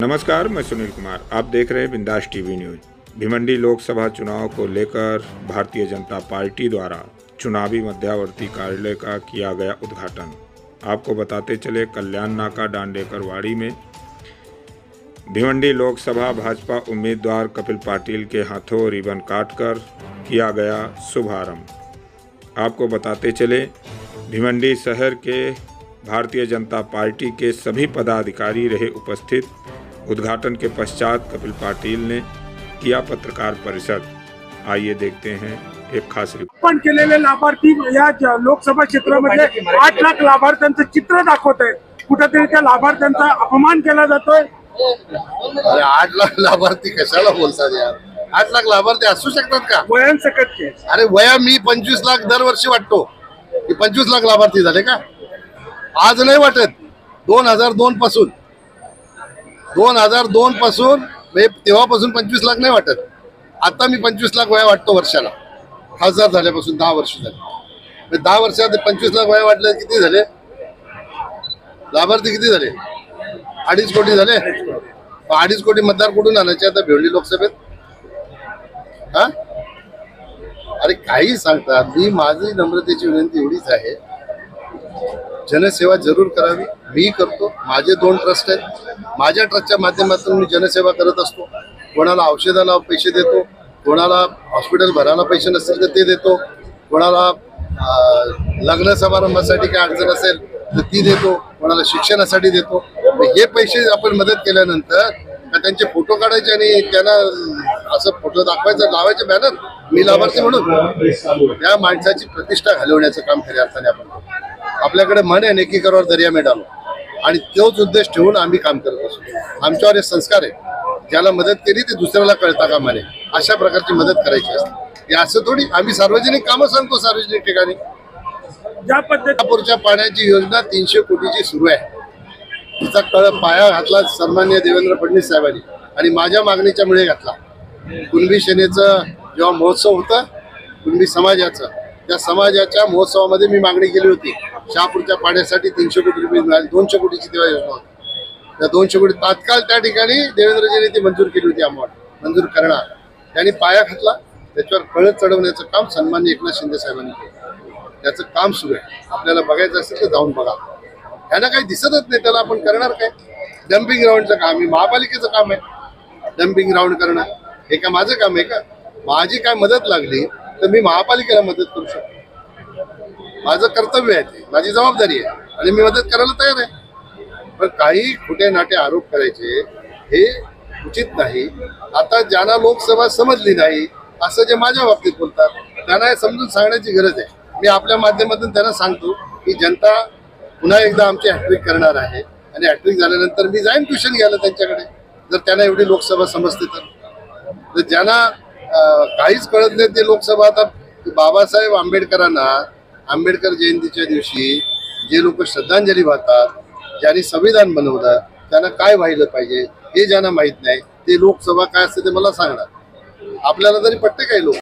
नमस्कार, मैं सुनील कुमार। आप देख रहे हैं बिंदास टीवी न्यूज। भिवंडी लोकसभा चुनाव को लेकर भारतीय जनता पार्टी द्वारा चुनावी मध्यावर्ती कार्यालय का किया गया उद्घाटन। आपको बताते चले, कल्याण नाका डांडेकर वाड़ी में भिवंडी लोकसभा भाजपा उम्मीदवार कपिल पाटिल के हाथों रिबन काटकर किया गया शुभारंभ। आपको बताते चले, भिवंडी शहर के भारतीय जनता पार्टी के सभी पदाधिकारी रहे उपस्थित। उद्घाटन के पश्चात कपिल पाटिल ने किया पत्रकार परिषद। आइए देखते हैं एक खास रिपोर्ट। पण केलेले लाभार्थी या लोकसभा क्षेत्रामध्ये 8 लाख लाभार्थ्यांचं चित्र दाखवत आहे। कुठेतरी त्या लाभार्थ्यांचा अपमान केला जातोय। अरे 8 लाख लाभार्थी कशाला बोलतात यार? 8 लाख लाभार्थी असू शकतात का? वयांसकट के अरे वया मी 25 लाख दरवर्षी वाटतो की 25 लाख लाभार्थी झाले का? आज नाही वाटत। 2002 पासून 2002 पासून तेव्हापासून 25 लाख नाही वाटत। आता मी 25 लाख वया वाटतो वर्षाला, खासदार झाल्यापासून 10 वर्ष झाले। 10 वर्षात 25 लाख वया वाटले, किती झाले लाभार्थी? किती झाले? 2.5 कोटी झाले। 2.5 कोटी मतदार कुठून आणायचे आता भिवंडी लोकसभेत? हा, अरे काही सांगतात। मी माझी नम्रतेची विनंती एवढीच आहे, जनसेवा जरूर करावी। मी करतो, माझे 2 ट्रस्ट आहेत। माझ्या ट्रस्टच्या माध्यमातून मी जनसेवा करत असतो। कोणाला औषधाला पैसे देतो, कोणाला हॉस्पिटल भरायला पैसे नसतील तर ते देतो, कोणाला लग्न समारंभासाठी काय अडचण असेल तर ती देतो, कोणाला शिक्षणासाठी देतो। हे पैसे आपण मदत केल्यानंतर त्यांचे फोटो काढायचे आणि त्यांना असं फोटो दाखवायचं, लावायचे बॅनर, मी लाभार्थी म्हणून। त्या माणसाची प्रतिष्ठा घालवण्याचं काम खऱ्या अर्थाने आपण करतो। आपल्याकडे मन आहे, नेकी करावर दर्या में डालो, आणि तोच उद्देश ठेवून आम्ही काम करत असतो। आमच्यावर हे संस्कार आहे, ज्याला मदत केली ते दुसऱ्याला कळता कामा नये, अशा प्रकारची मदत करायची असते। हे असं थोडी आम्ही सार्वजनिक कामं सांगतो। सार्वजनिक ठिकाणी ज्या पद्धतीने पाण्याची योजना 300 कोटीची सुरू आहे, तिचा पाया घातला सन्माननीय देवेंद्र फडणवीस साहेबांनी, आणि माझ्या मागणीच्या मुळे घातला। कुणबी सेनेचं जेव्हा महोत्सव होता कुणबी समाजाचा, त्या समाजाच्या महोत्सवामध्ये मी मागणी केली होती, शहापूरच्या पाण्यासाठी 300 कोटी रुपये मिळाले। 200 कोटीची तेव्हा योजना होती। त्या 200 कोटी तात्काळ त्या ठिकाणी देवेंद्रजींनी ती मंजूर केली होती, आम्हाला मंजूर करणार। त्यांनी पाया घातला, त्याच्यावर कळत चढवण्याचं काम सन्माननीय एकनाथ शिंदे साहेबांनी केलं। त्याचं काम सुरू आहे, आपल्याला बघायचं असेल तर जाऊन बघा। त्यांना काही दिसतच नाही, त्याला आपण करणार काय? डम्पिंग ग्राउंडचं काम आहे, महापालिकेचं काम आहे डम्पिंग ग्राउंड करणं। हे का माझं काम आहे का? माझी काय मदत लागली तर मी महापालिकेला मदत करू शकतो। माझं कर्तव्य आहे, ते माझी जबाबदारी आहे, आणि मी मदत करायला तयार आहे। पण काही खोटे नाटे आरोप करायचे हे उचित नाही। आता ज्यांना लोकसभा समजली नाही असं जे माझ्या बाबतीत बोलतात, त्यांना हे समजून सांगण्याची गरज आहे। मी आपल्या माध्यमातून त्यांना सांगतो की जनता पुन्हा एकदा आमची हॅट्रिक करणार आहे, आणि हॅट्रिक झाल्यानंतर मी जाईन ट्युशन घ्यायला त्यांच्याकडे, जर त्यांना एवढी लोकसभा समजते तर। ज्यांना काहीच कळत नाही ते लोकसभा, आता बाबासाहेब आंबेडकरांना आंबेडकर जयंतीच्या दिवशी जे लोक श्रद्धांजली वाहतात, ज्यांनी संविधान बनवलं, त्यांना काय व्हायला पाहिजे हे ज्यांना माहित नाही, ते लोकसभा काय असते ते मला सांगणार। आपल्याला तरी पटते काही लोक